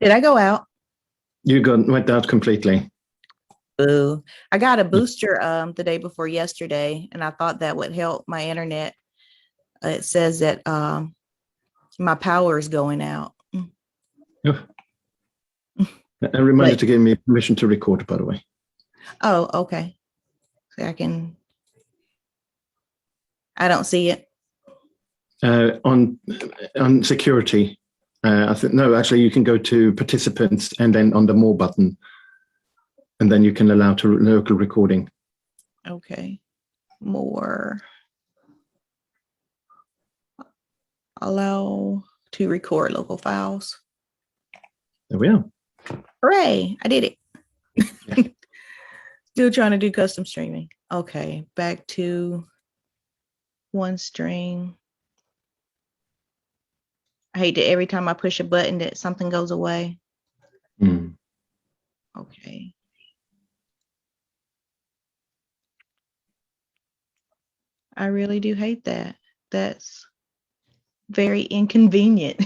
Did I go out? You went out completely. Boo. I got a booster the day before yesterday, and I thought that would help my internet. It says that my power is going out. Oh. A reminder to give me permission to record, by the way. Oh, okay. So I don't see it. On security, I think no. Actually, you can go to participants and then on the more button, and then you can allow to local recording. Okay, more. Allow to record local files. There we are. Hooray! I did it. Still trying to do custom streaming. Okay, back to one string. I hate that every time I push a button that something goes away. Okay. I really do hate that. That's very inconvenient.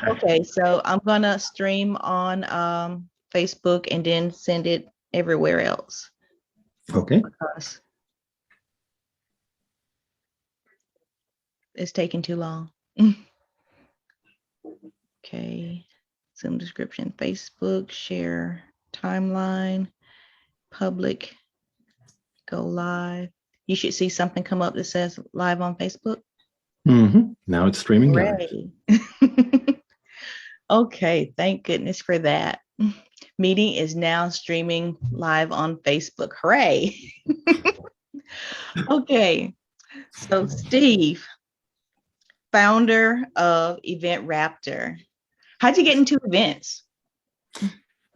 Okay, so I'm gonna stream on Facebook and then send it everywhere else. Okay. Because it's taking too long. Okay, Zoom description, Facebook, share, timeline, public, go live. You should see something come up that says live on Facebook. Now it's streaming live. Okay, thank goodness for that. Meeting is now streaming live on Facebook. Hooray. Okay, so Steve, founder of EventRaptor. How'd you get into events?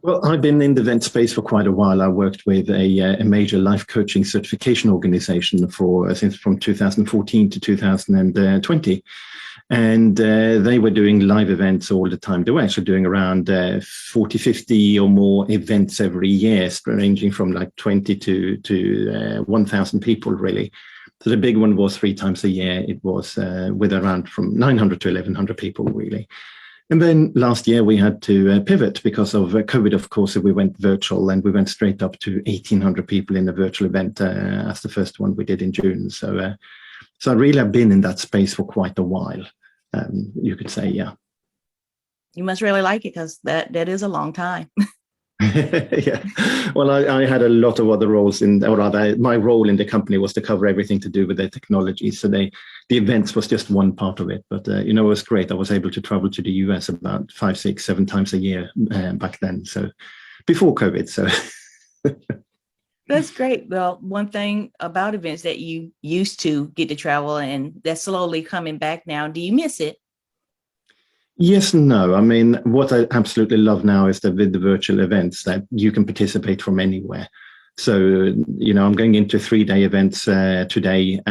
Well, I've been in the event space for quite a while. I worked with a major life coaching certification organization since from 2014 to 2020. And they were doing live events all the time. They were actually doing around 40, 50 or more events every year, ranging from like 20 to 1,000 people, really. So the big one was 3 times a year. It was with around from 900 to 1,100 people, really. And then last year we had to pivot because of COVID, of course. So we went virtual and we went straight up to 1,800 people in a virtual event as the first one we did in June. So I really have been in that space for quite a while. You could say, yeah. You must really like it because that is a long time. Yeah. Well, I had a lot of other roles or rather, my role in the company was to cover everything to do with the technology. So the events was just one part of it. But, it was great. I was able to travel to the US about 5, 6, 7 times a year back then. So before COVID. So That's great. Well, one thing about events that you used to get to travel and that's slowly coming back now. Do you miss it? Yes and no. I mean, what I absolutely love now is that with the virtual events that you can participate from anywhere. So, I'm going into 3-day events today.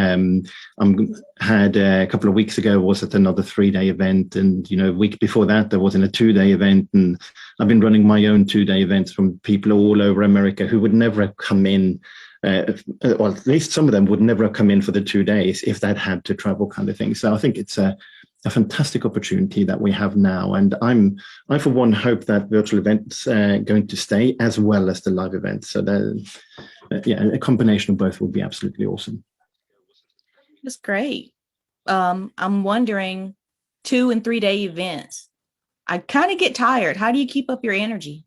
Had a couple of weeks ago was at another 3-day event. And, a week before that, there was in a 2-day event. And I've been running my own 2-day events from people all over America who would never have come in. Well, at least some of them would never have come in for the 2 days if they'd had to travel kind of thing. So I think it's a fantastic opportunity that we have now. And I for one, hope that virtual events are going to stay as well as the live events. So a combination of both would be absolutely awesome. That's great. I'm wondering 2 and 3 day events. I kind of get tired. How do you keep up your energy?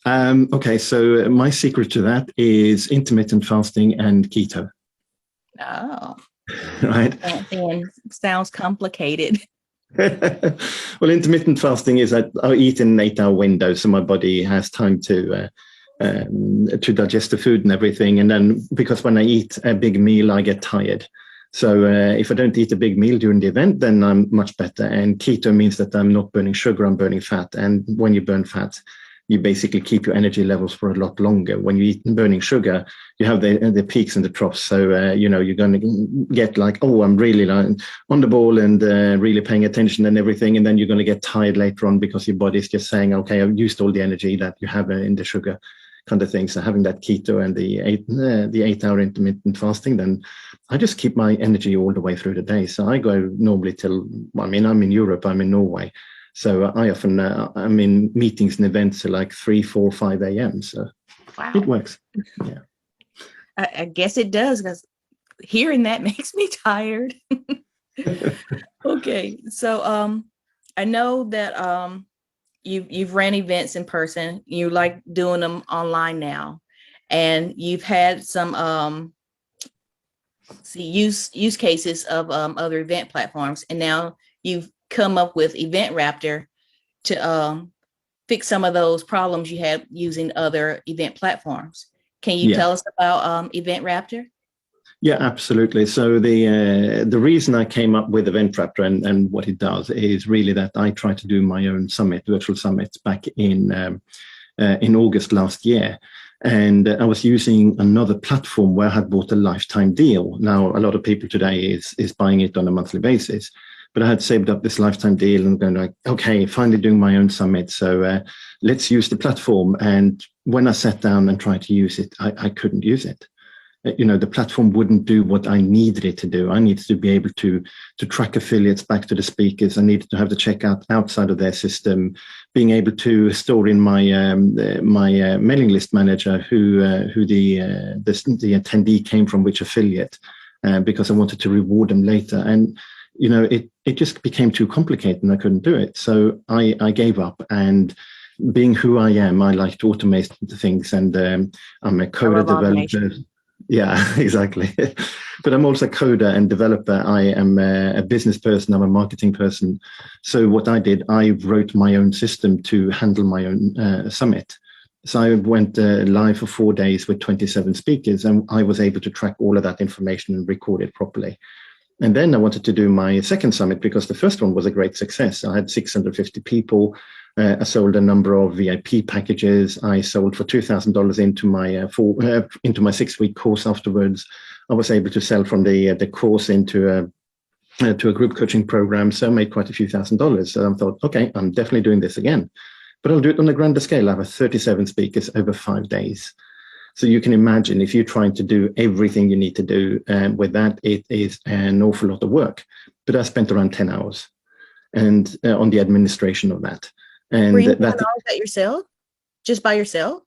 Okay, so my secret to that is intermittent fasting and keto. Oh. Right. And sounds complicated. Well, intermittent fasting is that I eat in an 8-hour window, so my body has time to digest the food and everything. And then because when I eat a big meal, I get tired. So if I don't eat a big meal during the event, then I'm much better. And keto means that I'm not burning sugar, I'm burning fat. And when you burn fat, you basically keep your energy levels for a lot longer. When you eat burning sugar, you have the peaks and the troughs. So, you're going to get like, oh, I'm really on the ball and really paying attention and everything. And then you're going to get tired later on because your body's just saying, okay, I've used all the energy that you have in the sugar kind of thing. So having that keto and the 8-hour intermittent fasting, then I just keep my energy all the way through the day. So I go normally till, I'm in Europe, I'm in Norway. So I often, I'm in meetings and events at like 3, 4, 5 a.m. So Wow. it works. Yeah. I guess it does, because hearing that makes me tired. Okay. So I know that you've ran events in person. You like doing them online now. And you've had some use cases of other event platforms. And now you've come up with EventRaptor to fix some of those problems you had using other event platforms. Can you tell us about EventRaptor? Yeah, absolutely. So the reason I came up with EventRaptor and what it does is really that I tried to do my own summit, virtual summits, back in August last year. And I was using another platform where I had bought a lifetime deal. Now, a lot of people today is buying it on a monthly basis. But I had saved up this lifetime deal and going like, okay, finally doing my own summit. So let's use the platform. And when I sat down and tried to use it, I couldn't use it. The platform wouldn't do what I needed it to do. I needed to be able to track affiliates back to the speakers. I needed to have the checkout outside of their system, being able to store in my mailing list manager who the attendee came from, which affiliate, because I wanted to reward them later. And it just became too complicated and I couldn't do it. So I gave up. And being who I am, I like to automate things, and I'm a coder developer. Yeah, exactly. But I'm also a coder and developer. I am a business person. I'm a marketing person. So what I did, I wrote my own system to handle my own summit. So I went live for 4 days with 27 speakers, and I was able to track all of that information and record it properly. And then I wanted to do my second summit because the first one was a great success. I had 650 people. I sold a number of VIP packages. I sold for $2,000 into my 6-week course afterwards. I was able to sell from the course into a group coaching program. So I made quite a few $1,000s. So I thought, okay, I'm definitely doing this again, but I'll do it on a grander scale. I have 37 speakers over 5 days. So you can imagine if you're trying to do everything you need to do with that, it is an awful lot of work. But I spent around 10 hours and on the administration of that. And were you doing all of that yourself? Just by yourself?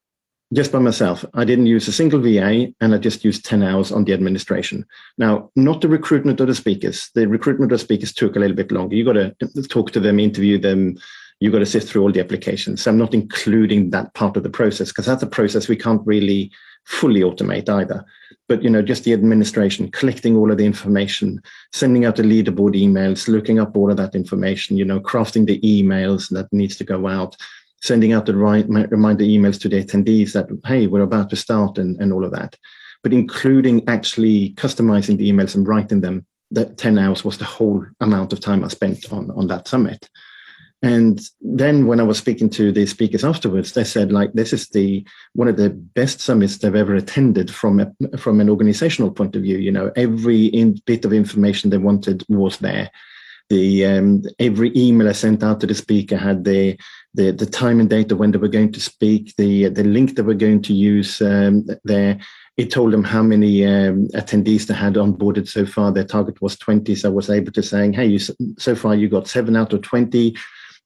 Just by myself. I didn't use a single VA, and I just used 10 hours on the administration. Now, not the recruitment of the speakers. The recruitment of the speakers took a little bit longer. You got to talk to them, interview them. You got to sift through all the applications. So I'm not including that part of the process because that's a process we can't really fully automate either. But, just the administration, collecting all of the information, sending out the leaderboard emails, looking up all of that information, crafting the emails that needs to go out, sending out the reminder emails to the attendees that, hey, we're about to start and all of that. But including actually customizing the emails and writing them, that 10 hours was the whole amount of time I spent on that summit. And then when I was speaking to the speakers afterwards, they said, like, this is one of the best summits they've ever attended from an organizational point of view. Every bit of information they wanted was there. Every email I sent out to the speaker had the time and date of when they were going to speak, the link they were going to use there. It told them how many attendees they had onboarded so far. Their target was 20. So I was able to say, hey, so far you got 7 out of 20.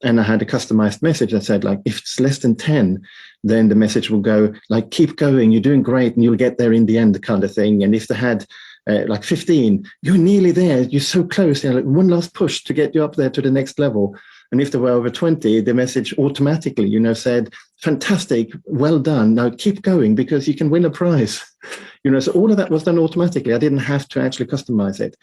And I had a customized message that said, like, if it's less than 10, then the message will go, like, keep going, you're doing great, and you'll get there in the end, kind of thing. And if they had like 15, you're nearly there, you're so close, like one last push to get you up there to the next level. And if they were over 20, the message automatically, said, fantastic, well done, now keep going because you can win a prize. So all of that was done automatically. I didn't have to actually customize it.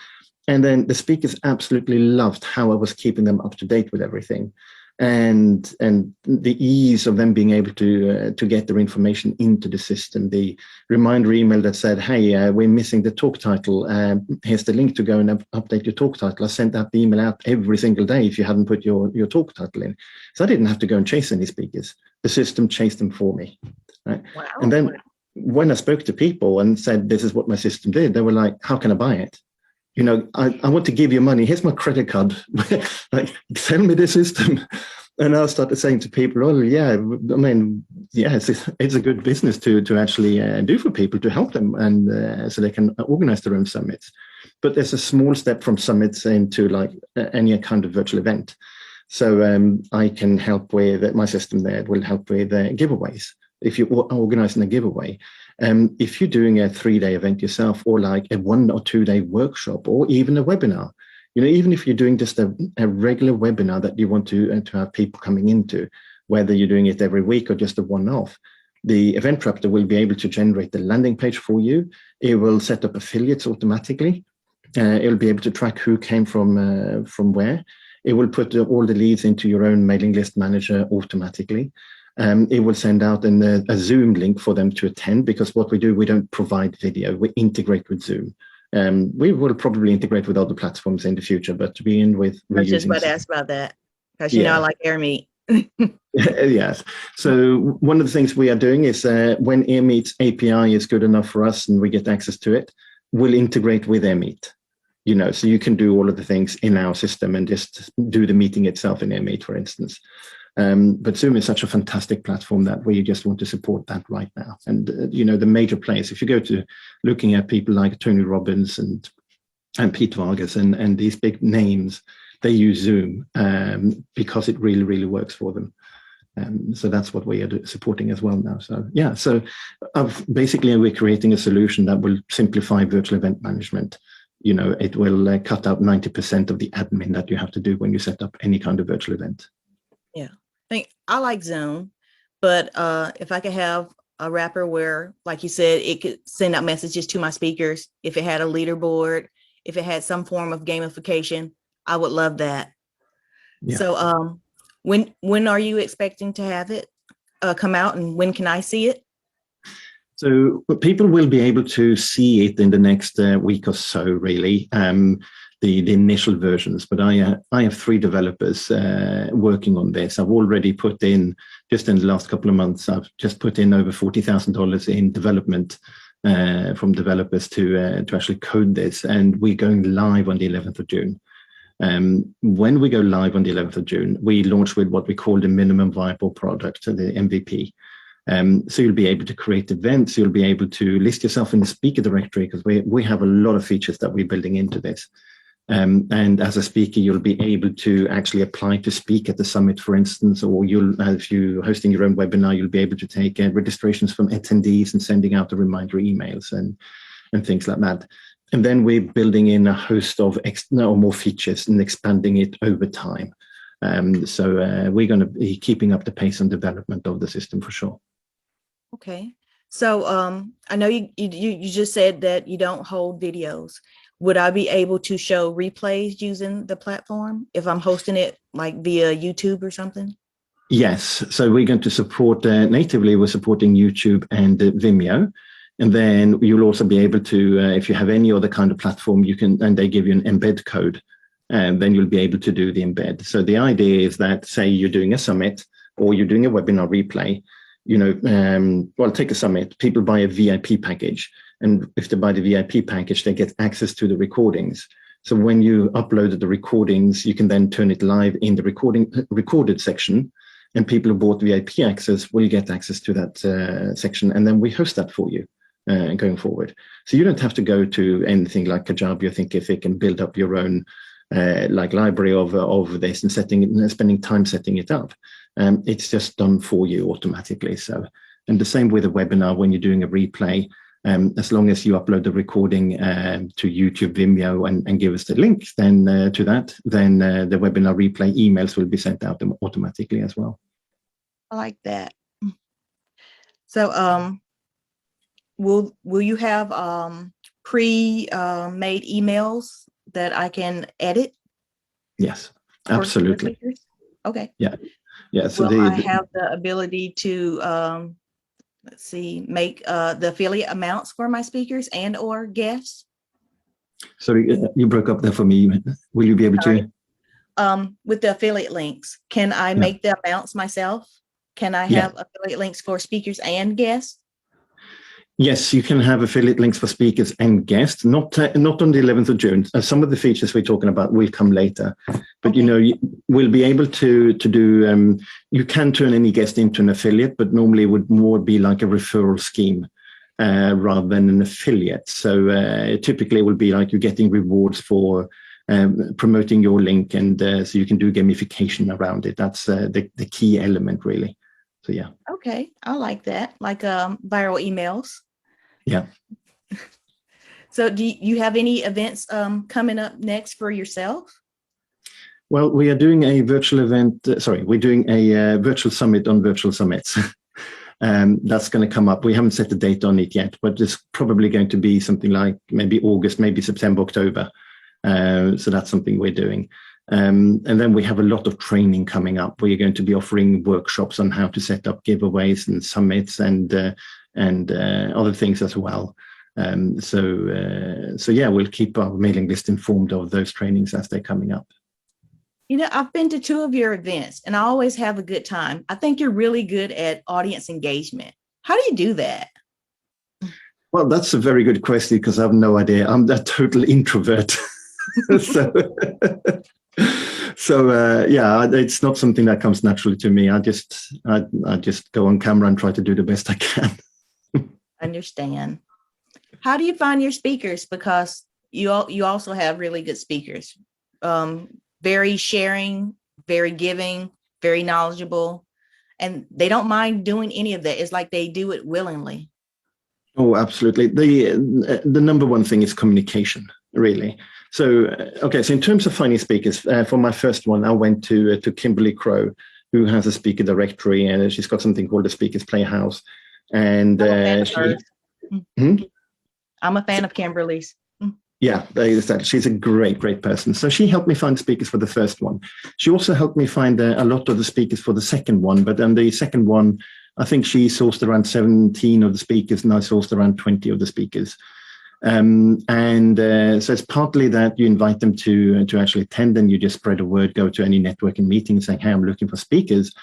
And then the speakers absolutely loved how I was keeping them up to date with everything, and the ease of them being able to get their information into the system. The reminder email that said, "Hey, we're missing the talk title. Here's the link to go and update your talk title." I sent that email out every single day if you hadn't put your talk title in, so I didn't have to go and chase any speakers. The system chased them for me. Right? Wow. And then when I spoke to people and said, "This is what my system did," they were like, "How can I buy it? I want to give you money. Here's my credit card. Like, sell me the system." And I started saying to people, "Oh, yeah, I mean, yeah, it's a good business to actually do for people, to help them, and so they can organize their own summits." But there's a small step from summits into like any kind of virtual event. So I can help with my system there will help with giveaways. If you're organizing a giveaway, if you're doing a 3-day event yourself, or like a 1 or 2 day workshop, or even a webinar, even if you're doing just a regular webinar that you want to have people coming into, whether you're doing it every week or just a one-off, the EventRaptor will be able to generate the landing page for you. It will set up affiliates automatically. It'll be able to track who came from where. It will put all the leads into your own mailing list manager automatically. It will send out a Zoom link for them to attend, because what we do, we don't provide video, we integrate with Zoom. We will probably integrate with other platforms in the future, but to begin with, I was just about to ask about that, because I like AirMeet. Yes. So one of the things we are doing is when AirMeet's API is good enough for us and we get access to it, we'll integrate with AirMeet. So you can do all of the things in our system and just do the meeting itself in AirMeet, for instance. But Zoom is such a fantastic platform that we just want to support that right now. And, the major players, if you go to looking at people like Tony Robbins and Pete Vargas and these big names, they use Zoom because it really, really works for them. So that's what we are supporting as well now. So, yeah, so basically we're creating a solution that will simplify virtual event management. It will cut out 90% of the admin that you have to do when you set up any kind of virtual event. Yeah, I like Zoom, but if I could have a wrapper where, like you said, it could send out messages to my speakers, if it had a leaderboard, if it had some form of gamification, I would love that. Yeah. So when are you expecting to have it come out, and when can I see it? So people will be able to see it in the next week or so, really, the initial versions. But I have 3 developers working on this. I've already put in, just in the last couple of months, I've just put in over $40,000 in development from developers to actually code this. And we're going live on the 11th of June. When we go live on the 11th of June, we launch with what we call the minimum viable product, the MVP. So you'll be able to create events, you'll be able to list yourself in the speaker directory, because we have a lot of features that we're building into this. And as a speaker, you'll be able to actually apply to speak at the summit, for instance, or if you're hosting your own webinar, you'll be able to take registrations from attendees and sending out the reminder emails and things like that. And then we're building in a host of more features and expanding it over time. So we're going to be keeping up the pace and development of the system for sure. Okay. So I know you just said that you don't hold videos. Would I be able to show replays using the platform if I'm hosting it like via YouTube or something? Yes. So we're going to support natively, we're supporting YouTube and Vimeo. And then you'll also be able to, if you have any other kind of platform, you can, and they give you an embed code, and then you'll be able to do the embed. So the idea is that, say you're doing a summit or you're doing a webinar replay, well, take a summit, people buy a VIP package. And if they buy the VIP package, they get access to the recordings. So when you upload the recordings, you can then turn it live in the recorded section, and people who bought VIP access will get access to that section. And then we host that for you going forward. So you don't have to go to anything like Kajabi or Thinkific and build up your own library of this and spending time setting it up. It's just done for you automatically. So, and the same with a webinar when you're doing a replay. As long as you upload the recording to YouTube, Vimeo, and give us the link then to that, then the webinar replay emails will be sent out automatically as well. I like that. So will you have pre-made emails that I can edit? Yes, absolutely. Okay. Yeah. Yeah. So I have the ability to let's see, make the affiliate amounts for my speakers and or guests. Sorry, you broke up there for me. Will you be able to? With the affiliate links, can I make the amounts myself? Can I have affiliate links for speakers and guests? Yes, you can have affiliate links for speakers and guests, not on the 11th of June. Some of the features we're talking about will come later. But, you will be able to do, you can turn any guest into an affiliate, but normally it would more be like a referral scheme rather than an affiliate. So typically it will be like you're getting rewards for promoting your link, and so you can do gamification around it. That's the key element, really. So yeah. Okay, I like that. Like viral emails. Yeah. So do you have any events coming up next for yourself? Well, we are doing a virtual event. We're doing a virtual summit on virtual summits. That's going to come up. We haven't set the date on it yet, but it's probably going to be something like maybe August, maybe September, October. So that's something we're doing. And then we have a lot of training coming up. We're going to be offering workshops on how to set up giveaways and summits and other things as well. So yeah, we'll keep our mailing list informed of those trainings as they're coming up. You know, I've been to 2 of your events and I always have a good time. I think you're really good at audience engagement. How do you do that? Well, that's a very good question because I have no idea. I'm a total introvert. So yeah, it's not something that comes naturally to me. I just go on camera and try to do the best I can. Understand. How do you find your speakers? Because you also have really good speakers. Very sharing, very giving, very knowledgeable, and they don't mind doing any of that. It's like they do it willingly. Oh, absolutely. The number one thing is communication, really. So, okay, so in terms of finding speakers, for my first one, I went to Kimberly Crow, who has a speaker directory, and she's got something called the Speakers Playhouse. And I'm a fan of Kimberly's. Yeah, she's a great person. So she helped me find speakers for the first one. She also helped me find a lot of the speakers for the second one. But then the second one, I think she sourced around 17 of the speakers, and I sourced around 20 of the speakers. So it's partly that you invite them to actually attend, and you just spread a word, go to any networking meeting saying, hey, I'm looking for speakers.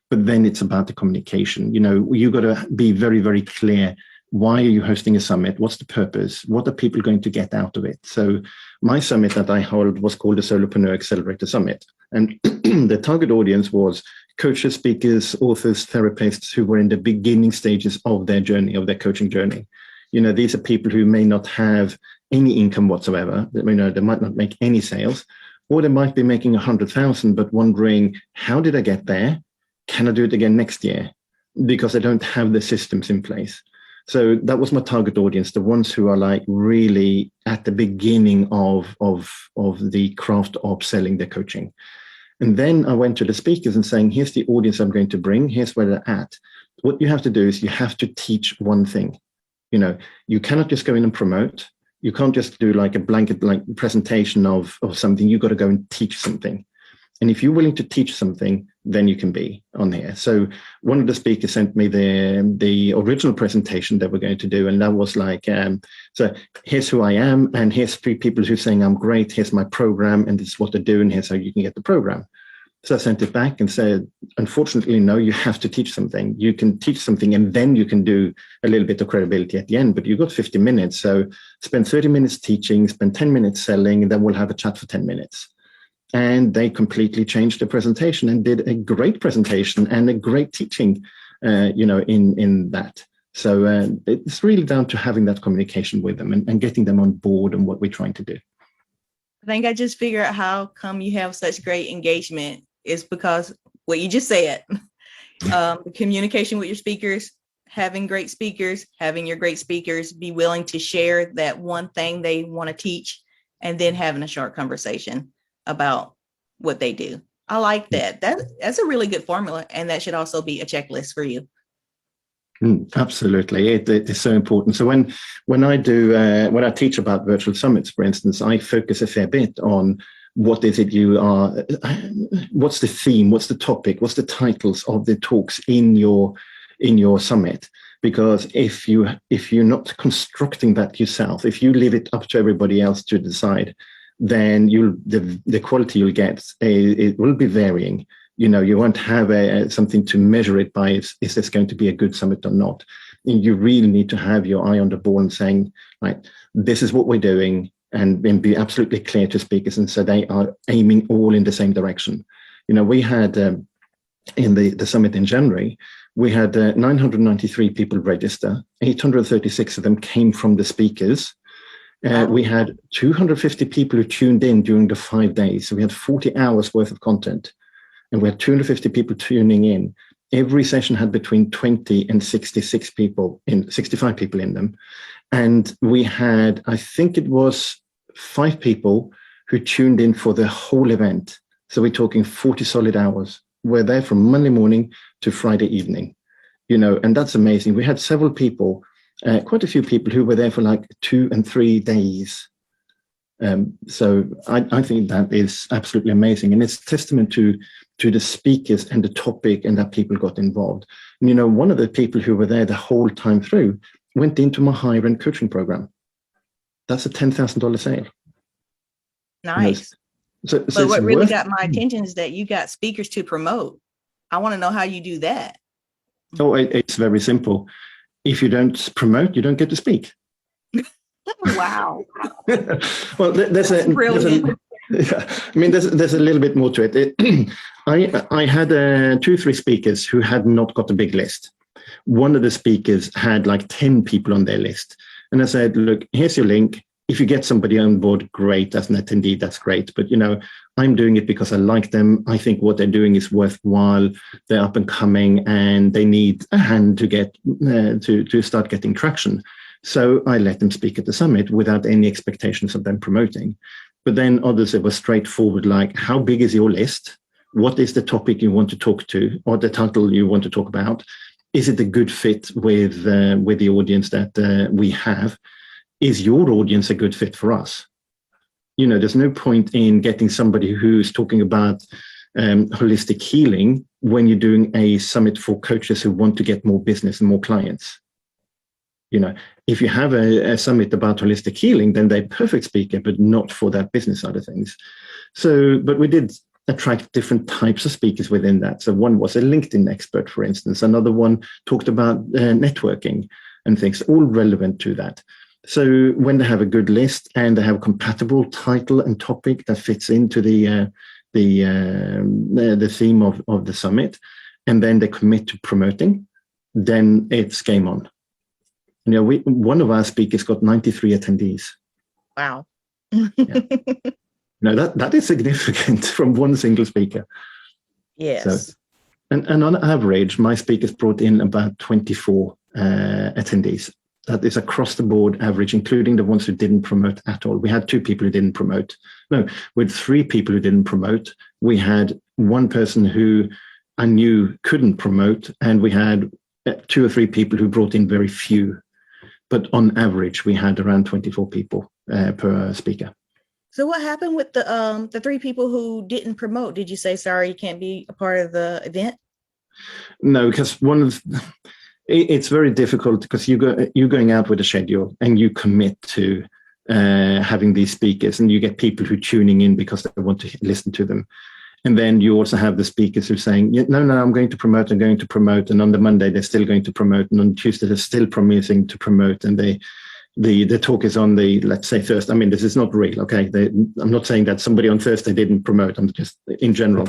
But then it's about the communication. You know, you've got to be very, very clear. Why are you hosting a summit? What's the purpose? What are people going to get out of it? So my summit that I held was called the Solopreneur Accelerator Summit. And the target audience was coaches, speakers, authors, therapists who were in the beginning stages of their journey, of their coaching journey. You know, these are people who may not have any income whatsoever. You know, they might not make any sales, or they might be making 100,000, but wondering, how did I get there? Can I do it again next year? Because I don't have the systems in place. So that was my target audience, the ones who are like really at the beginning of the craft of selling their coaching. And then I went to the speakers and saying, here's the audience I'm going to bring. Here's where they're at. What you have to do is you have to teach one thing. You know, you cannot just go in and promote. You can't just do like a blanket like presentation of something. You've got to go and teach something. And if you're willing to teach something, then you can be on here. So one of the speakers sent me the original presentation that we're going to do. And that was like, so here's who I am. And here's 3 people who are saying I'm great. Here's my program. And this is what I do. And here's how you can get the program. So I sent it back and said, unfortunately, no, you have to teach something. You can teach something and then you can do a little bit of credibility at the end. But you've got 50 minutes. So spend 30 minutes teaching, spend 10 minutes selling, and then we'll have a chat for 10 minutes. And they completely changed the presentation and did a great presentation and a great teaching, you know, in that. So it's really down to having that communication with them and getting them on board on what we're trying to do. I think I just figured out how come you have such great engagement is because what you just said, communication with your speakers, having great speakers, having your great speakers be willing to share that one thing they want to teach, and then having a short conversation about what they do. I like that. That's a really good formula, and that should also be a checklist for you. Absolutely, it is so important. So when I teach about virtual summits, for instance, I focus a fair bit on what is it you are, what's the theme, what's the topic, what's the titles of the talks in your summit. Because if you're not constructing that yourself, if you leave it up to everybody else to decide, then the quality you'll get, it will be varying. You know, you won't have something to measure it by. Is this going to be a good summit or not? And you really need to have your eye on the ball and saying, right, this is what we're doing, and be absolutely clear to speakers, and so they are aiming all in the same direction. You know, we had in the summit in January, we had 993 people register. 836 of them came from the speakers. We had 250 people who tuned in during the 5 days. So we had 40 hours worth of content, and we had 250 people tuning in. Every session had between 20 and 65 people in them. And we had, I think it was 5 people who tuned in for the whole event. So we're talking 40 solid hours. We're there from Monday morning to Friday evening, and that's amazing. We had several people, quite a few people who were there for like 2 and 3 days. So I think that is absolutely amazing. And it's testament to the speakers and the topic, and that people got involved. And, one of the people who were there the whole time through went into my higher-end coaching program. That's a $10,000 sale. Nice. So but what really got my attention is that you got speakers to promote. I want to know how you do that. Oh, it's very simple. If you don't promote, you don't get to speak. Wow. Well, there's a little bit more to it. I had 2 or 3 speakers who had not got a big list. One of the speakers had like 10 people on their list. And I said, look, here's your link. If you get somebody on board, great. As an attendee, that's great. But, I'm doing it because I like them. I think what they're doing is worthwhile. They're up and coming, and they need a hand to get to start getting traction. So I let them speak at the summit without any expectations of them promoting. But then others, it was straightforward, like, how big is your list? What is the topic you want to talk to, or the title you want to talk about? Is it a good fit with the audience that we have? Is your audience a good fit for us? There's no point in getting somebody who's talking about holistic healing when you're doing a summit for coaches who want to get more business and more clients. If you have a summit about holistic healing, then they're a perfect speaker, but not for that business side of things. So, but we did attract different types of speakers within that. So one was a LinkedIn expert, for instance. Another one talked about networking and things, all relevant to that. So when they have a good list and they have a compatible title and topic that fits into the theme of the summit, and then they commit to promoting, then it's game on. One of our speakers got 93 attendees. Wow. Yeah. That is significant from one single speaker. Yes. So, and on average, my speakers brought in about 24 attendees. That is across the board average, including the ones who didn't promote at all. We had 2 people who didn't promote. No, with 3 people who didn't promote. We had 1 person who I knew couldn't promote, and we had 2 or 3 people who brought in very few. But on average, we had around 24 people per speaker. So what happened with the 3 people who didn't promote? Did you say, sorry, you can't be a part of the event? No, because it's very difficult, because you're going out with a schedule and you commit to having these speakers, and you get people who are tuning in because they want to listen to them. And then you also have the speakers who are saying, no, I'm going to promote. And on the Monday, they're still going to promote. And on Tuesday, they're still promising to promote. And the talk is on the, let's say, Thursday. I mean, this is not real, okay? I'm not saying that somebody on Thursday didn't promote. I'm just in general.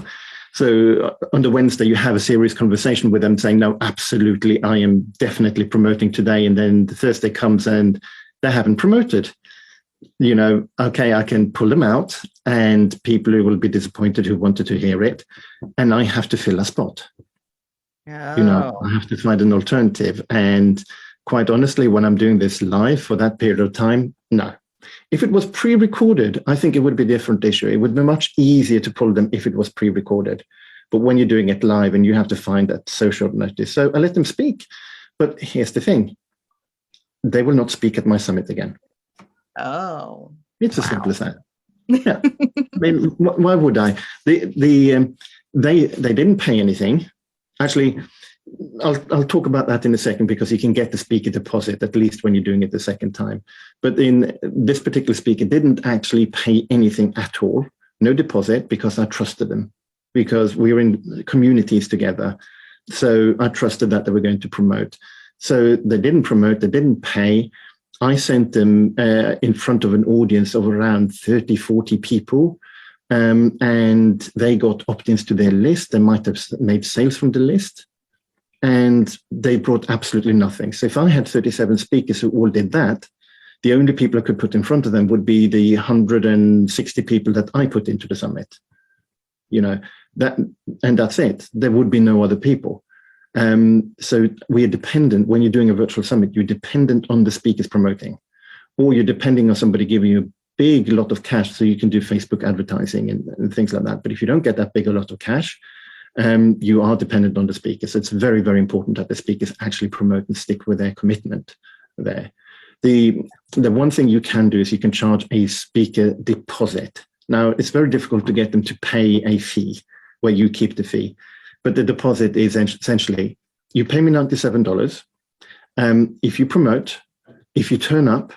So on the Wednesday, you have a serious conversation with them saying, no, absolutely, I am definitely promoting today. And then the Thursday comes and they haven't promoted. Okay, I can pull them out, and people who will be disappointed who wanted to hear it, and I have to fill a spot. Oh. I have to find an alternative. And quite honestly, when I'm doing this live for that period of time, no. If it was pre-recorded, I think it would be a different issue. It would be much easier to pull them if it was pre-recorded. But when you're doing it live, and you have to find that so short notice. So I let them speak. But here's the thing. They will not speak at my summit again. Oh. It's as simple as that. Yeah. I mean, why would I? They didn't pay anything. Actually, I'll talk about that in a second, because you can get the speaker deposit at least when you're doing it the second time. But in this particular speaker didn't actually pay anything at all, no deposit, because I trusted them, because we were in communities together. So I trusted that they were going to promote. So they didn't promote, they didn't pay. I sent them in front of an audience of around 30, 40 people. And they got opt-ins to their list. They might have made sales from the list. And they brought absolutely nothing. So if I had 37 speakers who all did that, The only people I could put in front of them would be the 160 people that I put into the summit. And that's it. There would be no other people. So we are dependent, when you're doing a virtual summit, you're dependent on the speakers promoting, or you're depending on somebody giving you a big lot of cash so you can do Facebook advertising and things like that. But if you don't get that big a lot of cash, you are dependent on the speakers. So it's very, very important that the speakers actually promote and stick with their commitment there. The one thing you can do is you can charge a speaker deposit. Now, it's very difficult to get them to pay a fee where you keep the fee. But the deposit is essentially, you pay me $97. If you promote, if you turn up,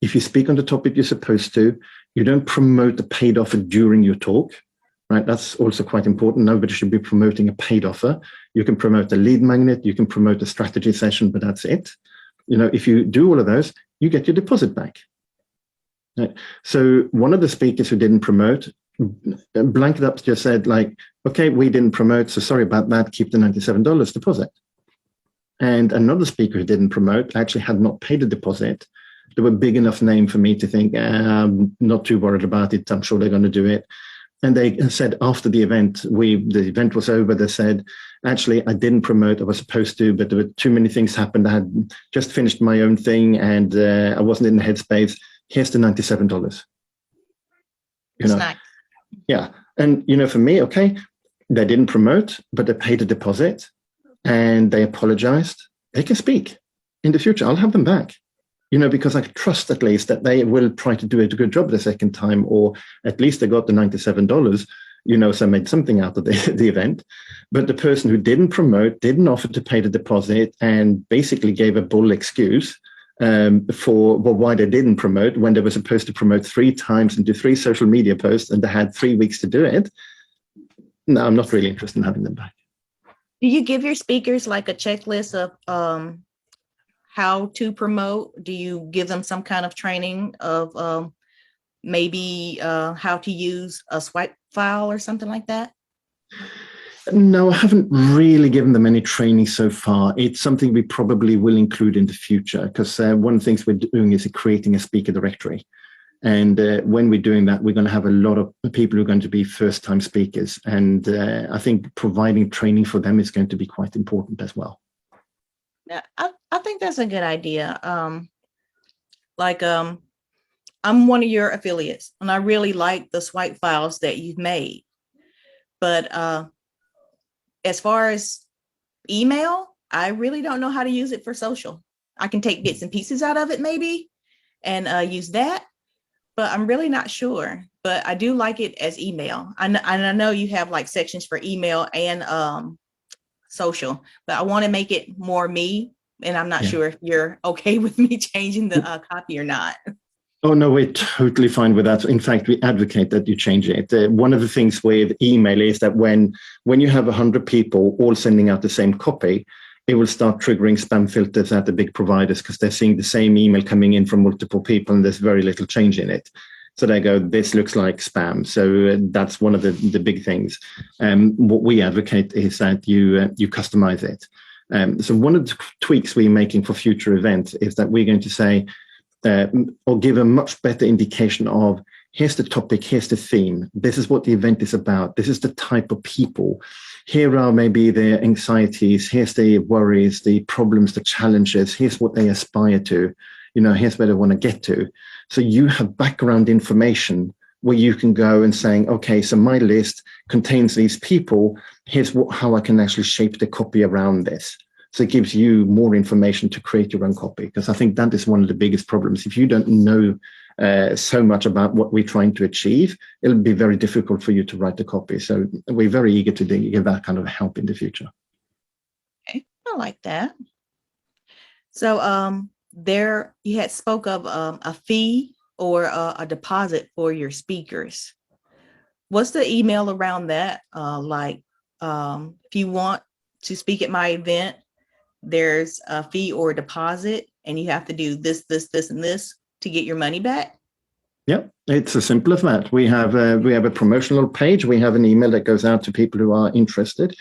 if you speak on the topic you're supposed to, you don't promote the paid offer during your talk, right? That's also quite important. Nobody should be promoting a paid offer. You can promote a lead magnet, you can promote a strategy session, but that's it. If you do all of those, you get your deposit back. Right? So one of the speakers who didn't promote, blanket up just said like, okay, we didn't promote, so sorry about that, keep the $97 deposit. And another speaker who didn't promote actually had not paid a deposit. They were big enough name for me to think, I'm not too worried about it, I'm sure they're going to do it. And they said after the event, the event was over, they said, actually, I didn't promote, I was supposed to, but there were too many things happened. I had just finished my own thing and I wasn't in the headspace. Here's the $97. Nice. Yeah. And, for me, okay, they didn't promote, but they paid a deposit and they apologized. They can speak in the future. I'll have them back, because I trust at least that they will try to do a good job the second time, or at least they got the $97, so I made something out of the event. But the person who didn't promote, didn't offer to pay the deposit and basically gave a bull excuse for why they didn't promote when they were supposed to promote 3 times and do 3 social media posts and they had 3 weeks to do it. No, I'm not really interested in having them back. Do you give your speakers like a checklist of how to promote? Do you give them some kind of training of maybe how to use a swipe file or something like that? No, I haven't really given them any training so far. It's something we probably will include in the future, because one of the things we're doing is creating a speaker directory. And when we're doing that, we're going to have a lot of people who are going to be first-time speakers. And I think providing training for them is going to be quite important as well. Yeah, I think that's a good idea. I'm one of your affiliates, and I really like the swipe files that you've made. But as far as email, I really don't know how to use it for social. I can take bits and pieces out of it maybe and use that, but I'm really not sure. But I do like it as email. I know you have like sections for email and social, but I want to make it more me. And I'm not sure if you're okay with me changing the copy or not. Oh, no, we're totally fine with that. In fact, we advocate that you change it. One of the things with email is that when you have 100 people all sending out the same copy, it will start triggering spam filters at the big providers because they're seeing the same email coming in from multiple people and there's very little change in it. So they go, this looks like spam. So that's one of the big things. What we advocate is that you customize it. So one of the tweaks we're making for future events is that we're going to say, or give a much better indication of, here's the topic, here's the theme, this is what the event is about, this is the type of people, here are maybe their anxieties, here's the worries, the problems, the challenges, here's what they aspire to, here's where they want to get to. So you have background information where you can go and saying, okay, so my list contains these people, here's how I can actually shape the copy around this. So it gives you more information to create your own copy, because I think that is one of the biggest problems. If you don't know so much about what we're trying to achieve, it'll be very difficult for you to write the copy. So we're very eager to give that kind of help in the future. Okay, I like that. So there you had spoke of a fee or a deposit for your speakers. What's the email around that? If you want to speak at my event, there's a fee or a deposit, and you have to do this, and this to get your money back. Yeah, it's as simple as that. We have a promotional page. We have an email that goes out to people who are interested,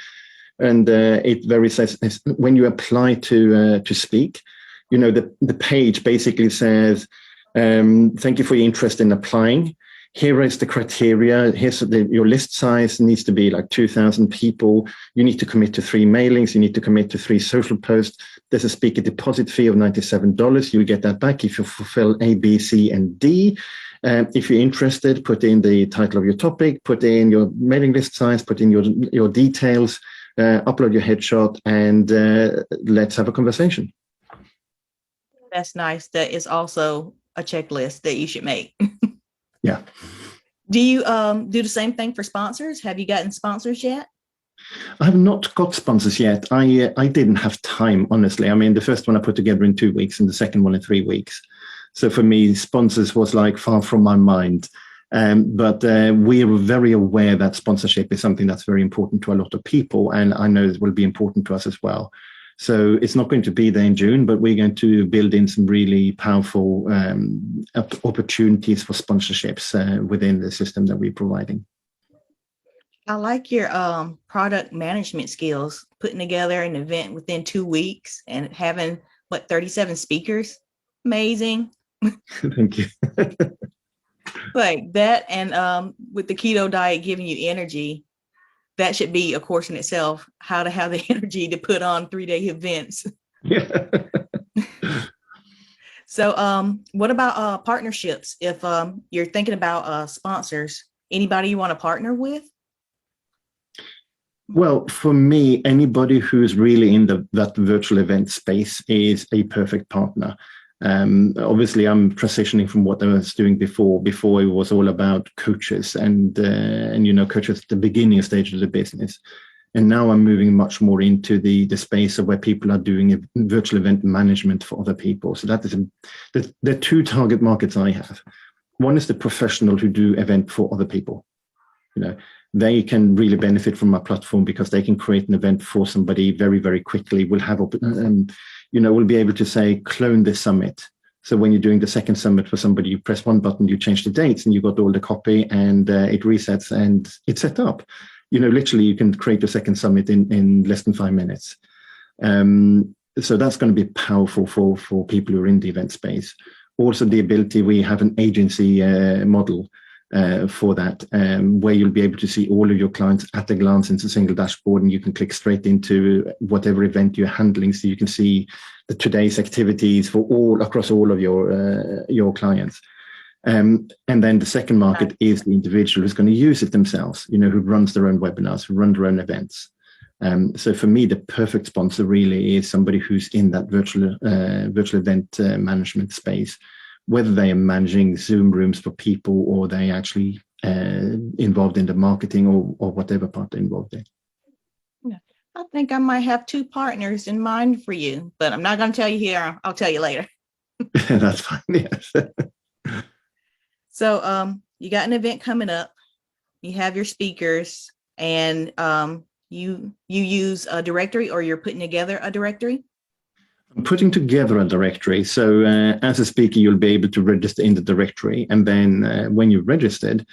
and it very says when you apply to speak, the page basically says Thank you for your interest in applying. Here is the criteria. Here's your list size needs to be like 2,000 people. You need to commit to 3 mailings. You need to commit to 3 social posts. There's a speaker deposit fee of $97. You get that back if you fulfill A, B, C, and D. If you're interested, put in the title of your topic, put in your mailing list size, put in your details, upload your headshot, and let's have a conversation. That's nice. That is also a checklist that you should make. Yeah. Do you do the same thing for sponsors? Have you gotten sponsors yet? I've not got sponsors yet. I didn't have time, honestly. I mean, the first one I put together in 2 weeks and the second one in 3 weeks. So for me, sponsors was like far from my mind. But we are very aware that sponsorship is something that's very important to a lot of people. And I know it will be important to us as well. So it's not going to be there in June, but we're going to build in some really powerful opportunities for sponsorships within the system that we're providing. I like your product management skills, putting together an event within 2 weeks and having 37 speakers. Amazing. Thank you. Like that, and with the keto diet giving you energy, that should be a course in itself, how to have the energy to put on 3-day events. Yeah. So what about partnerships? If you're thinking about sponsors, anybody you want to partner with? Well, for me, anybody who's really in that virtual event space is a perfect partner. Obviously, I'm transitioning from what I was doing before. Before, it was all about coaches and coaches at the beginning stage of the business. And now I'm moving much more into the space of where people are doing virtual event management for other people. So that is the 2 target markets I have. One is the professional who do event for other people. They can really benefit from our platform because they can create an event for somebody very, very quickly. We'll be able to say, clone this summit. So when you're doing the second summit for somebody, you press one button, you change the dates, and you got all the copy, and it resets and it's set up. Literally, you can create a second summit in less than 5 minutes. So that's going to be powerful for people who are in the event space. Also, the ability, we have an agency model for that, where you'll be able to see all of your clients at a glance in a single dashboard, and you can click straight into whatever event you're handling, so you can see today's activities for across all of your clients. And then the second market is the individual who's going to use it themselves, who runs their own webinars, who run their own events. So for me, the perfect sponsor really is somebody who's in that virtual event management space, whether they are managing Zoom rooms for people or they actually involved in the marketing or whatever part they're involved in. I think I might have 2 partners in mind for you, but I'm not going to tell you here. I'll tell you later. That's fine. Yes. So you got an event coming up. You have your speakers, and you use a directory, or you're putting together a directory? I'm putting together a directory. So as a speaker, you'll be able to register in the directory. And then when you've registered,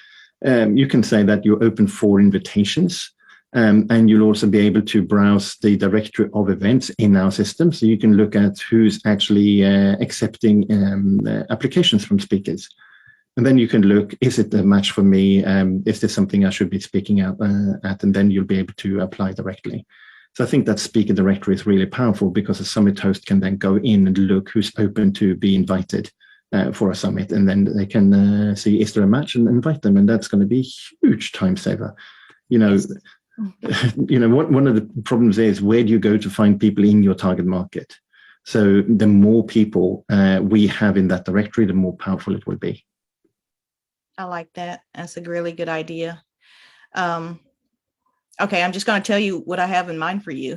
you can say that you're open for invitations. And you'll also be able to browse the directory of events in our system. So you can look at who's actually accepting applications from speakers. And then you can look, is it a match for me? Is this something I should be speaking out at? And then you'll be able to apply directly. So I think that speaker directory is really powerful, because a summit host can then go in and look who's open to be invited for a summit. And then they can see, is there a match, and invite them. And that's going to be a huge time saver. Yes. One of the problems is, where do you go to find people in your target market? So the more people we have in that directory, the more powerful it will be. I like that. That's a really good idea. Okay, I'm just going to tell you what I have in mind for you.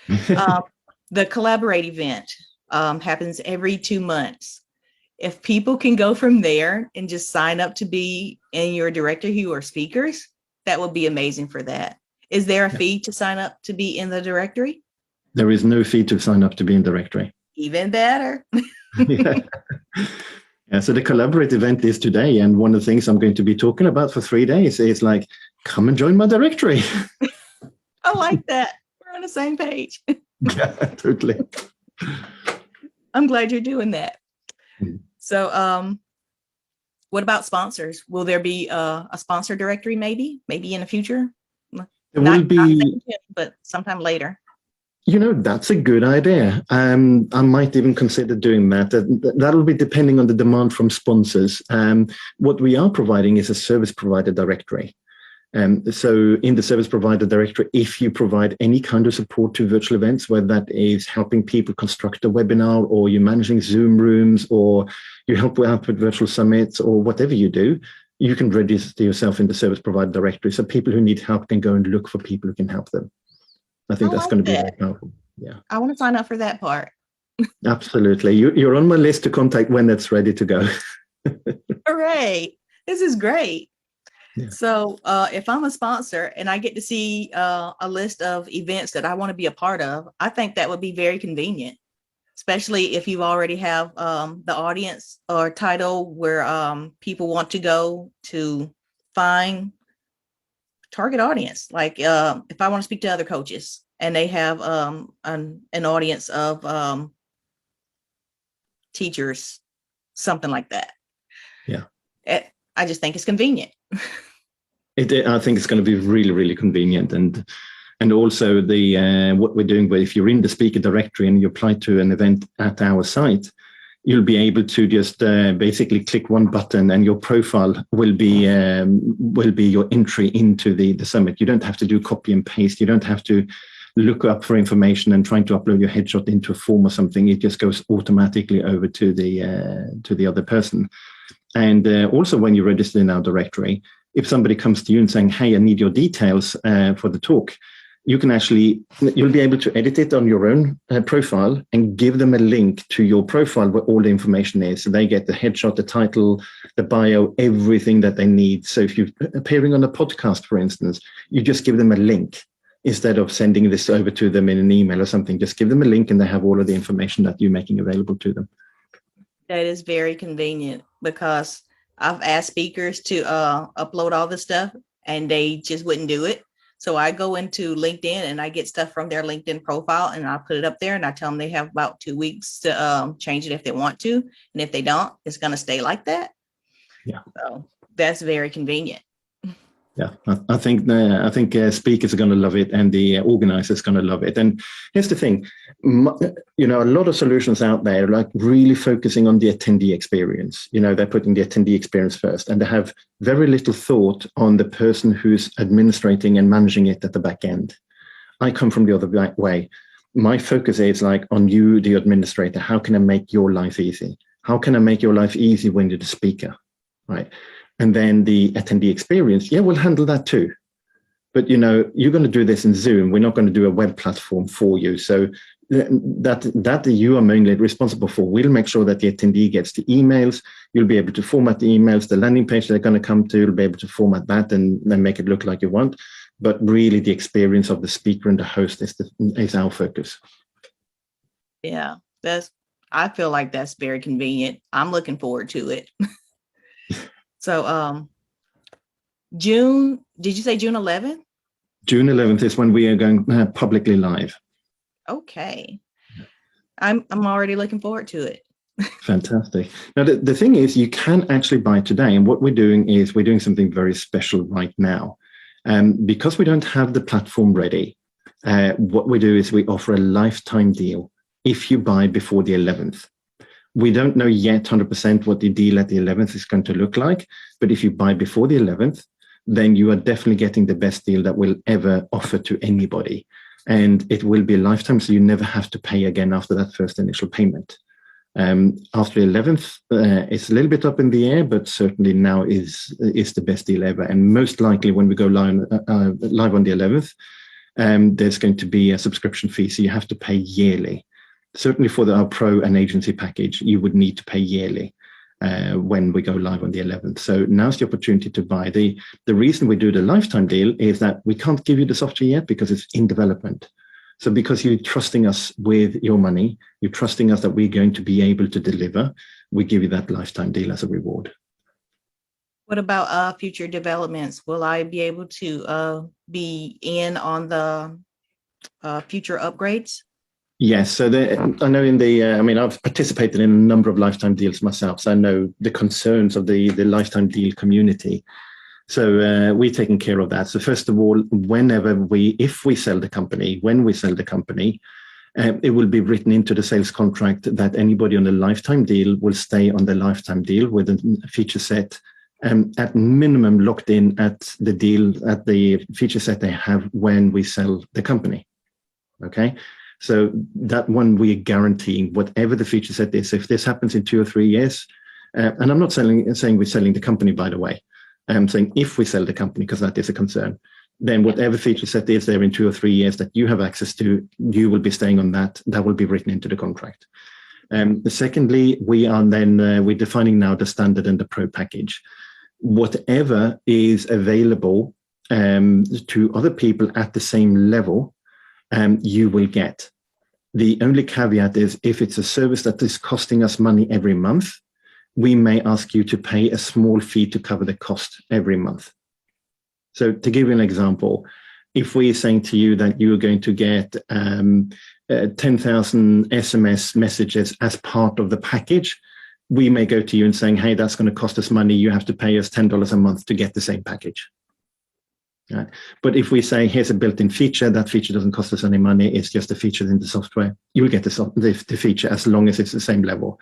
The Collaborate event happens every 2 months. If people can go from there and just sign up to be in your directory who are speakers, that would be amazing for that. Is there a fee to sign up to be in the directory? There is no fee to sign up to be in directory. Even better. Yeah, so the Collaborate event is today, and one of the things I'm going to be talking about for 3 days is like, come and join my directory. I like that. We're on the same page. Yeah, totally. I'm glad you're doing that. So what about sponsors? Will there be a sponsor directory maybe in the future? There will be, not June, but sometime later. That's a good idea. I might even consider doing that. That'll be depending on the demand from sponsors. What we are providing is a service provider directory. So in the service provider directory, if you provide any kind of support to virtual events, whether that is helping people construct a webinar, or you're managing Zoom rooms, or you help out with virtual summits, or whatever you do, you can register yourself in the service provider directory. So people who need help can go and look for people who can help them. I think that's going to be very powerful. Yeah. I want to sign up for that part. Absolutely. You're on my list to contact when that's ready to go. Hooray. This is great. Yeah. So if I'm a sponsor and I get to see a list of events that I want to be a part of, I think that would be very convenient, especially if you already have the audience or title where people want to go to find target audience. Like if I want to speak to other coaches and they have an audience of teachers, something like that. Yeah. I just think it's convenient. I think it's going to be really, really convenient. And also what we're doing, where if you're in the speaker directory and you apply to an event at our site, you'll be able to just basically click one button and your profile will be your entry into the summit. You don't have to do copy and paste. You don't have to look up for information and trying to upload your headshot into a form or something. It just goes automatically over to the other person. And also when you register in our directory, if somebody comes to you and saying, hey, I need your details for the talk, you'll be able to edit it on your own profile and give them a link to your profile where all the information is. So they get the headshot, the title, the bio, everything that they need. So if you're appearing on a podcast, for instance, you just give them a link instead of sending this over to them in an email or something. Just give them a link and they have all of the information that you're making available to them. That is very convenient because I've asked speakers to upload all this stuff and they just wouldn't do it. So I go into LinkedIn and I get stuff from their LinkedIn profile and I put it up there and I tell them they have about 2 weeks to change it if they want to. And if they don't, it's going to stay like that. Yeah. So that's very convenient. Yeah, I think speakers are going to love it and the organizers are going to love it. And here's the thing, a lot of solutions out there are like really focusing on the attendee experience. They're putting the attendee experience first and they have very little thought on the person who's administrating and managing it at the back end. I come from the other way. My focus is like on you, the administrator. How can I make your life easy? How can I make your life easy when you're the speaker, right? And then the attendee experience, we'll handle that too. But, you're going to do this in Zoom. We're not going to do a web platform for you. So that you are mainly responsible for. We'll make sure that the attendee gets the emails. You'll be able to format the emails, the landing page they're going to come to. You'll be able to format that and then make it look like you want. But really the experience of the speaker and the host is our focus. Yeah, I feel like that's very convenient. I'm looking forward to it. So June, did you say June 11th? June 11th is when we are going publicly live. Okay. I'm already looking forward to it. Fantastic. Now, the thing is, you can actually buy today. And what we're doing is we're doing something very special right now. Because we don't have the platform ready, what we do is we offer a lifetime deal if you buy before the 11th. We don't know yet 100% what the deal at the 11th is going to look like. But if you buy before the 11th, then you are definitely getting the best deal that we'll ever offer to anybody. And it will be a lifetime, so you never have to pay again after that first initial payment. After the 11th, it's a little bit up in the air, but certainly now is the best deal ever. And most likely when we go live on the 11th, there's going to be a subscription fee, so you have to pay yearly. Certainly for our pro and agency package, you would need to pay yearly when we go live on the 11th. So now's the opportunity to buy. The reason we do the lifetime deal is that we can't give you the software yet because it's in development. So because you're trusting us with your money, you're trusting us that we're going to be able to deliver, we give you that lifetime deal as a reward. What about future developments? Will I be able to be in on the future upgrades? Yes, so I know in the, I mean, I've participated in a number of lifetime deals myself, so I know the concerns of the lifetime deal community. So we're taking care of that. So first of all, if we sell the company, when we sell the company, it will be written into the sales contract that anybody on the lifetime deal will stay on the lifetime deal with a feature set at minimum locked in at the deal, at the feature set they have when we sell the company. Okay. So that one, we are guaranteeing whatever the feature set is. If this happens in 2 or 3 years, and I'm not saying we're selling the company, by the way, I'm saying if we sell the company, because that is a concern, then whatever feature set is there in 2 or 3 years that you have access to, you will be staying on that. That will be written into the contract. Secondly, we're defining now the standard and the pro package. Whatever is available to other people at the same level, you will get. The only caveat is if it's a service that is costing us money every month, we may ask you to pay a small fee to cover the cost every month. So to give you an example, if we're saying to you that you are going to get 10,000 SMS messages as part of the package, we may go to you and saying, hey, that's going to cost us money. You have to pay us $10 a month to get the same package. Right. But if we say, here's a built-in feature, that feature doesn't cost us any money, it's just a feature in the software, you'll get the feature as long as it's the same level.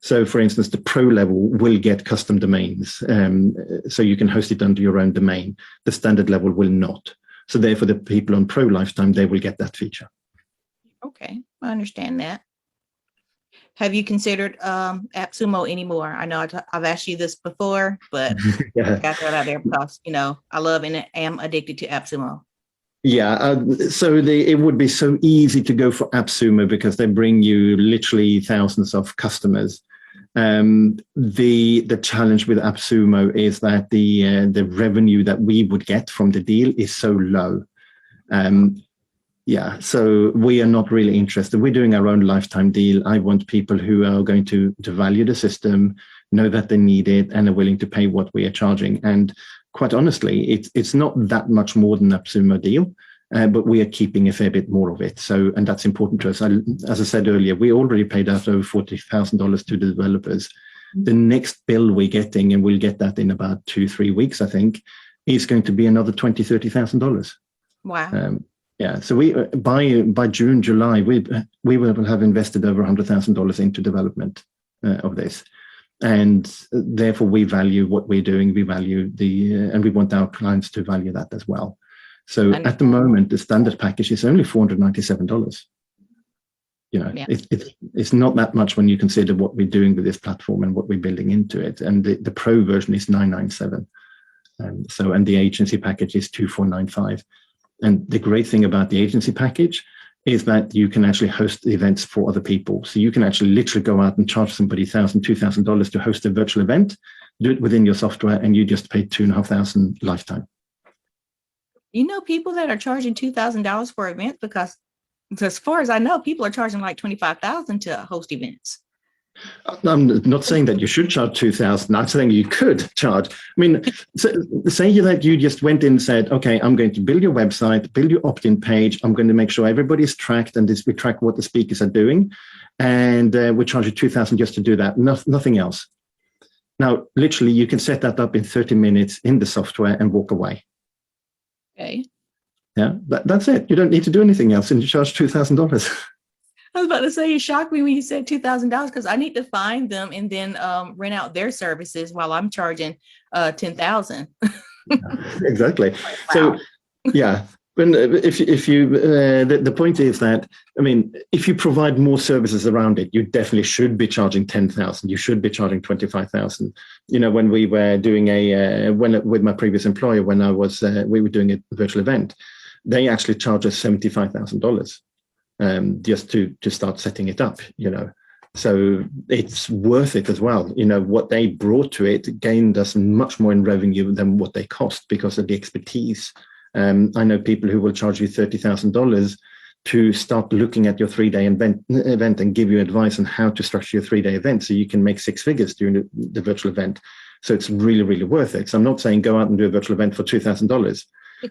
So for instance, the pro level will get custom domains. So you can host it under your own domain. The standard level will not. So therefore, the people on pro lifetime, they will get that feature. Okay, I understand that. Have you considered Appsumo anymore? I know I've asked you this before, but Yeah. I got that out there because, I love and am addicted to Appsumo. Yeah, so it would be so easy to go for Appsumo because they bring you literally thousands of customers. The challenge with Appsumo is that the revenue that we would get from the deal is so low. Yeah, so we are not really interested. We're doing our own lifetime deal. I want people who are going to value the system, know that they need it, and are willing to pay what we are charging. And quite honestly, it's not that much more than an Appsumo deal, but we are keeping a fair bit more of it. So, and that's important to us. As I said earlier, we already paid out over $40,000 to the developers. The next bill we're getting, and we'll get that in about 2-3 weeks, I think, is going to be another $20,000, $30,000. Wow. Yeah, so we by June, July, we will have invested over $100,000 into development of this, and therefore we value what we're doing. We value and we want our clients to value that as well. So at the moment, the standard package is only $497. Yeah. It's not that much when you consider what we're doing with this platform and what we're building into it. And the pro version is $997. And the agency package is $2,495. And the great thing about the agency package is that you can actually host events for other people. So you can actually literally go out and charge somebody $1,000, $2,000 to host a virtual event, do it within your software, and you just pay $2,500 lifetime. People that are charging $2,000 for events, because as far as I know, people are charging like $25,000 to host events. I'm not saying that you should charge $2,000. I'm saying you could charge. I mean, say that you just went in and said, okay, I'm going to build your website, build your opt-in page. I'm going to make sure everybody is tracked and we track what the speakers are doing. And we charge you $2,000 just to do that. Nothing else. Now, literally, you can set that up in 30 minutes in the software and walk away. Okay. Yeah, that's it. You don't need to do anything else, and you charge $2,000. I was about to say, you shocked me when you said $2,000 because I need to find them and then rent out their services while I'm charging $10,000. Exactly. Wow. So, yeah. But if you the point is that, I mean, if you provide more services around it, you definitely should be charging $10,000. You should be charging $25,000. When we were doing with my previous employer, when we were doing a virtual event, they actually charged us $75,000. Just to start setting it up, so it's worth it as well. What they brought to it gained us much more in revenue than what they cost because of the expertise. I know people who will charge you $30,000 to start looking at your 3-day event and give you advice on how to structure your 3-day event so you can make 6 figures during the virtual event. So it's really, really worth it. So I'm not saying go out and do a virtual event for $2,000,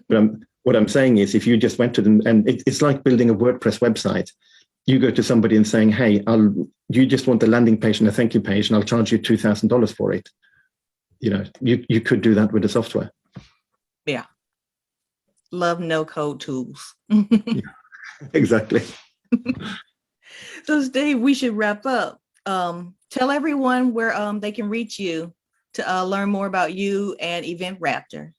but what I'm saying is if you just went to them, and it's like building a WordPress website. you go to somebody and saying, hey, you just want a landing page and a thank you page, and I'll charge you $2,000 for it. You could do that with the software. Yeah. Love no code tools. Yeah, exactly. So Steve, we should wrap up. Tell everyone where they can reach you to learn more about you and EventRaptor.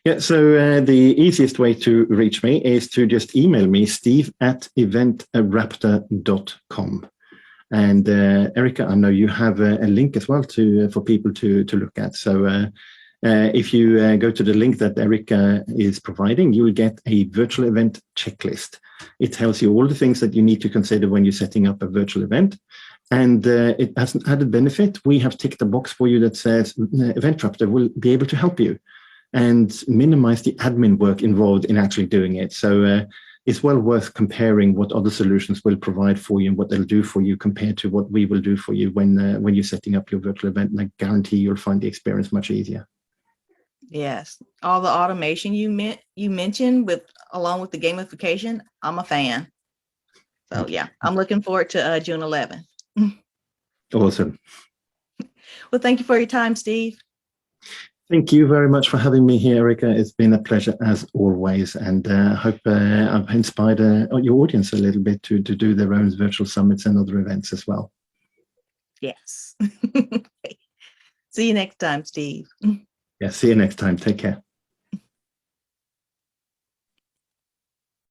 Yeah, so the easiest way to reach me is to just email me, steve@eventraptor.com. And Erica, I know you have a link as well for people to look at. So if you go to the link that Erica is providing, you will get a virtual event checklist. It tells you all the things that you need to consider when you're setting up a virtual event. And it has an added benefit. We have ticked a box for you that says EventRaptor will be able to help you and minimize the admin work involved in actually doing it. So it's well worth comparing what other solutions will provide for you and what they'll do for you compared to what we will do for you when you're setting up your virtual event. And I guarantee you'll find the experience much easier. Yes, all the automation you mentioned along with the gamification, I'm a fan. So yeah, I'm looking forward to June 11th. Awesome. Well, thank you for your time, Steve. Thank you very much for having me here, Erica. It's been a pleasure as always, and I hope I've inspired your audience a little bit to do their own virtual summits and other events as well. Yes. See you next time, Steve. Yeah, see you next time. Take care.